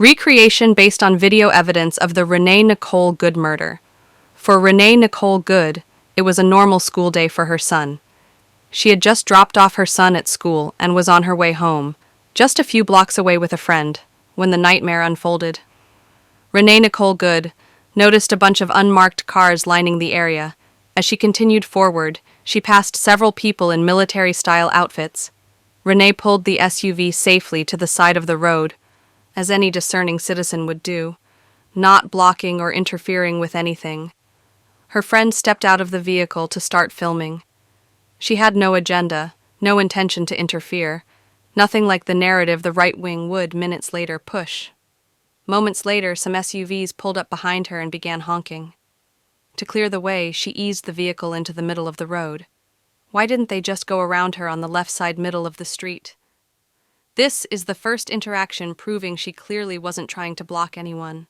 Recreation based on video evidence of the Renee Nicole Good murder. For Renee Nicole Good, it was a normal school day for her son. She had just dropped off her son at school and was on her way home, just a few blocks away with a friend, when the nightmare unfolded. Renee Nicole Good noticed a bunch of unmarked cars lining the area. As she continued forward, she passed several people in military-style outfits. Renee pulled the SUV safely to the side of the road, as any discerning citizen would do, not blocking or interfering with anything. Her friend stepped out of the vehicle to start filming. She had no agenda, no intention to interfere, nothing like the narrative the right wing would minutes later push. Moments later, some SUVs pulled up behind her and began honking. To clear the way, she eased the vehicle into the middle of the road. Why didn't they just go around her on the left side middle of the street? This is the first interaction proving she clearly wasn't trying to block anyone.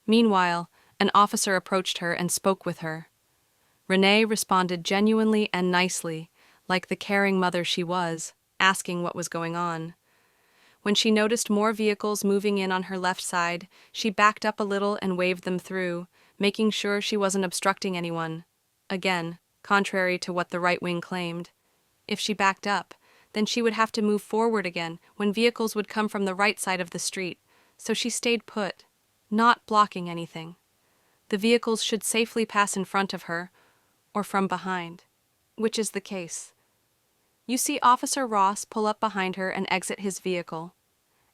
Meanwhile, an officer approached her and spoke with her. Renee responded genuinely and nicely, like the caring mother she was, asking what was going on. When she noticed more vehicles moving in on her left side, she backed up a little and waved them through, making sure she wasn't obstructing anyone. Again, contrary to what the right wing claimed. If she backed up, then she would have to move forward again when vehicles would come from the right side of the street, so she stayed put, not blocking anything. The vehicles should safely pass in front of her, or from behind, which is the case. You see Officer Ross pull up behind her and exit his vehicle.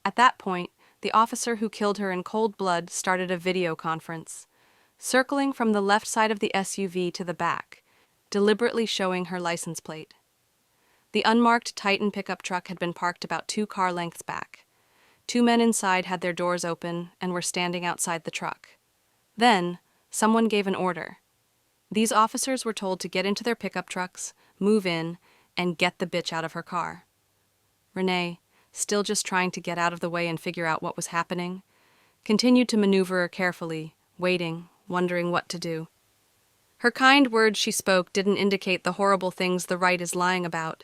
At that point, the officer who killed her in cold blood started a video conference, circling from the left side of the SUV to the back, deliberately showing her license plate. The unmarked Titan pickup truck had been parked about 2 car lengths back. 2 men inside had their doors open and were standing outside the truck. Then, someone gave an order. These officers were told to get into their pickup trucks, move in, and get the bitch out of her car. Renee, still just trying to get out of the way and figure out what was happening, continued to maneuver carefully, waiting, wondering what to do. Her kind words she spoke didn't indicate the horrible things the right is lying about.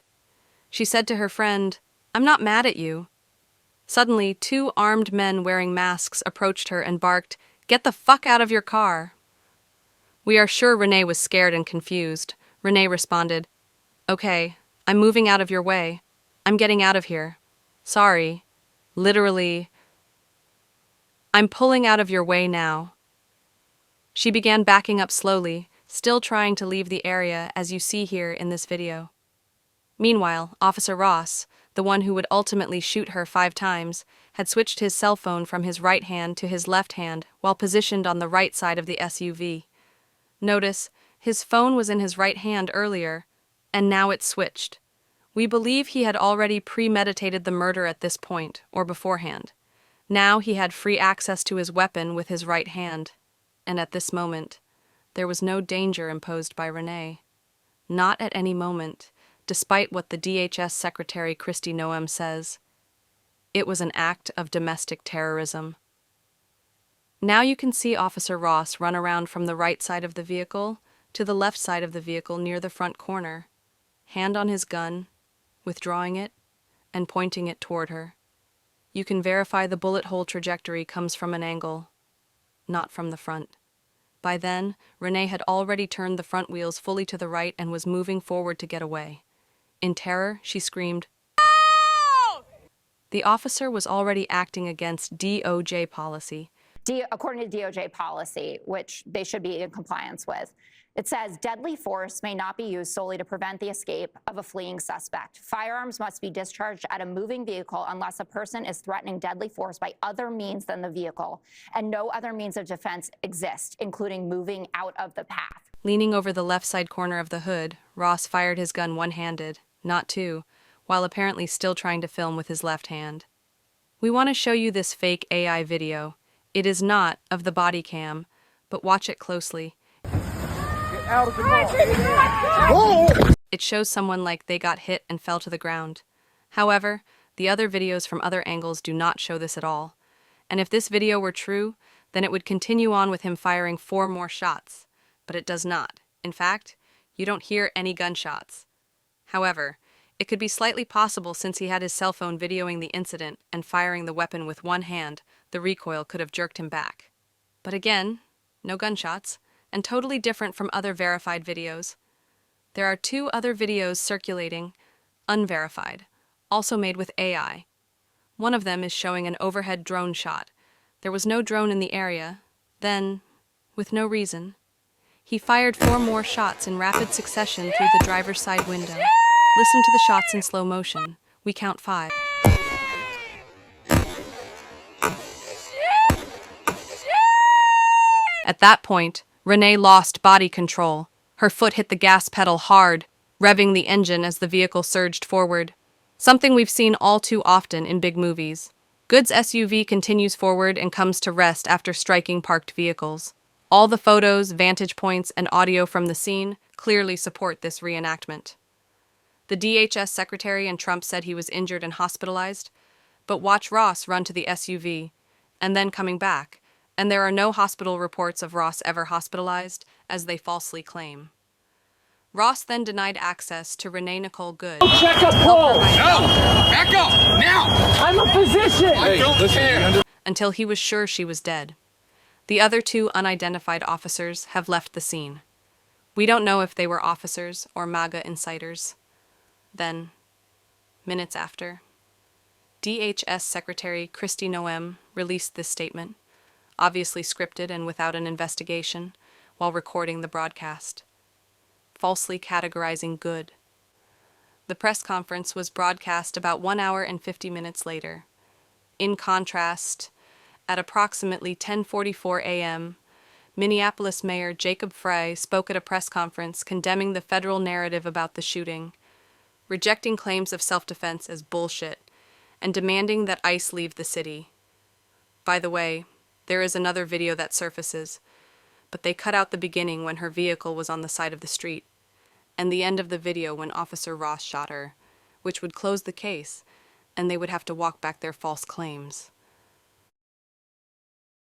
She said to her friend, "I'm not mad at you." Suddenly, 2 armed men wearing masks approached her and barked, "Get the fuck out of your car." We are sure Renee was scared and confused. Renee responded, "Okay, I'm moving out of your way. I'm getting out of here. Sorry. Literally, I'm pulling out of your way now." She began backing up slowly, still trying to leave the area as you see here in this video. Meanwhile, Officer Ross, the one who would ultimately shoot her 5 times, had switched his cell phone from his right hand to his left hand while positioned on the right side of the SUV. Notice, his phone was in his right hand earlier, and now it's switched. We believe he had already premeditated the murder at this point, or beforehand. Now he had free access to his weapon with his right hand, and at this moment, there was no danger imposed by Renee. Not at any moment, despite what the DHS Secretary Kristi Noem says. It was an act of domestic terrorism. Now you can see Officer Ross run around from the right side of the vehicle to the left side of the vehicle near the front corner, hand on his gun, withdrawing it, and pointing it toward her. You can verify the bullet hole trajectory comes from an angle, not from the front. By then, Renee had already turned the front wheels fully to the right and was moving forward to get away. In terror, she screamed, "No!" The officer was already acting against DOJ policy. According to DOJ policy, which they should be in compliance with, it says deadly force may not be used solely to prevent the escape of a fleeing suspect. Firearms must be discharged at a moving vehicle unless a person is threatening deadly force by other means than the vehicle, and no other means of defense exist, including moving out of the path. Leaning over the left side corner of the hood, Ross fired his gun one-handed, not two, while apparently still trying to film with his left hand. We want to show you this fake AI video. It is not of the body cam, but watch it closely. Get out of the car. It shows someone like they got hit and fell to the ground. However, the other videos from other angles do not show this at all. And if this video were true, then it would continue on with him firing 4 more shots. But it does not. In fact, you don't hear any gunshots. However, it could be slightly possible since he had his cell phone videoing the incident and firing the weapon with one hand, The recoil could have jerked him back. But again, no gunshots, and totally different from other verified videos. There are 2 other videos circulating, unverified, also made with AI. One of them is showing an overhead drone shot. There was no drone in the area. Then, with no reason, he fired 4 more shots in rapid succession through the driver's side window. Listen to the shots in slow motion. We count 5. At that point, Renee lost body control. Her foot hit the gas pedal hard, revving the engine as the vehicle surged forward. Something we've seen all too often in big movies. Good's SUV continues forward and comes to rest after striking parked vehicles. All the photos, vantage points, and audio from the scene clearly support this reenactment. The DHS secretary and Trump said he was injured and hospitalized, but watch Ross run to the SUV, and then coming back, and there are no hospital reports of Ross ever hospitalized, as they falsely claim. Ross then denied access to Renee Nicole Good. Check a pole! No! Back up! Now! I'm a physician! I don't care! Until he was sure she was dead. The other 2 unidentified officers have left the scene. We don't know if they were officers or MAGA insiders. Then, minutes after, DHS Secretary Kristi Noem released this statement, obviously scripted and without an investigation, while recording the broadcast, falsely categorizing Good. The press conference was broadcast about 1 hour and 50 minutes later. In contrast, at approximately 10:44 a.m., Minneapolis Mayor Jacob Frey spoke at a press conference condemning the federal narrative about the shooting, rejecting claims of self-defense as bullshit, and demanding that ICE leave the city. By the way, there is another video that surfaces, but they cut out the beginning when her vehicle was on the side of the street, and the end of the video when Officer Ross shot her, which would close the case, and they would have to walk back their false claims.